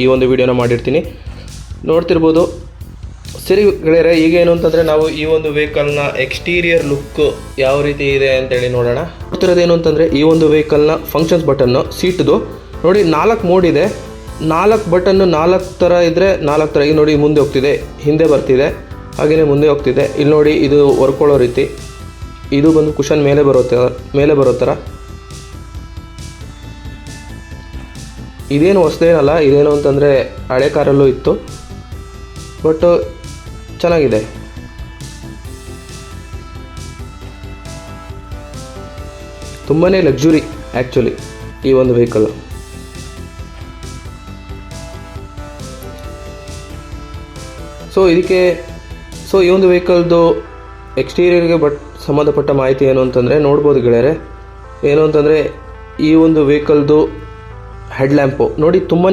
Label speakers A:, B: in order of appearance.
A: ಈ ಒಂದು ವಿಡಿಯೋನ ಮಾಡಿರ್ತೀನಿ, ನೋಡ್ತಿರ್ಬೋದು. ಸರಿ ಗೆಳೆಯರೆ, ಈಗ ಏನು ಅಂತಂದರೆ ನಾವು ಈ ಒಂದು ವೆಹಿಕಲ್ನ ಎಕ್ಸ್ಟೀರಿಯರ್ ಲುಕ್ ಯಾವ ರೀತಿ ಇದೆ ಅಂತೇಳಿ ನೋಡೋಣ. ನೋಡ್ತಿರೋದೇನು ಅಂತಂದರೆ ಈ ಒಂದು ವೆಹಿಕಲ್ನ ಫಂಕ್ಷನ್ಸ್ ಬಟನ್ನು ಸೀಟ್ದು ನೋಡಿ 4 ಮೋಡ್ ಇದೆ. 4 ಬಟನ್ನು 4 ಥರ ಇದ್ದರೆ 4 ಥರ. ಈಗ ನೋಡಿ ಮುಂದೆ ಹೋಗ್ತಿದೆ, ಹಿಂದೆ ಬರ್ತಿದೆ, ಹಾಗೆಯೇ ಮುಂದೆ ಹೋಗ್ತಿದೆ. ಇಲ್ಲಿ ನೋಡಿ ಇದು ಹೊರ್ಕೊಳ್ಳೋ ರೀತಿ, ಇದು ಬಂದು ಕುಷನ್ ಮೇಲೆ ಬರೋ ಥರ. ಇದೇನು ಹೊಸದೇನಲ್ಲ, ಇದೇನು ಅಂತಂದರೆ ಹಳೆ ಕಾರಲ್ಲೂ ಇತ್ತು, ಬಟ್ ಚೆನ್ನಾಗಿದೆ. ತುಂಬಾ ಲಕ್ಸುರಿ ಆ್ಯಕ್ಚುಲಿ ಈ ಒಂದು ವೆಹಿಕಲ್. ಸೊ ಈ ಒಂದು ವೆಹಿಕಲ್ದು ಎಕ್ಸ್ಟೀರಿಯರ್ಗೆ ಸಂಬಂಧಪಟ್ಟ ಮಾಹಿತಿ ಏನು ಅಂತಂದರೆ ನೋಡ್ಬೋದು ಗೆಳೆಯರೆ. ಏನು ಅಂತಂದರೆ ಈ ಒಂದು ವೆಹಿಕಲ್ದು ಹೆಡ್ ಲ್ಯಾಂಪು ನೋಡಿ ತುಂಬಾ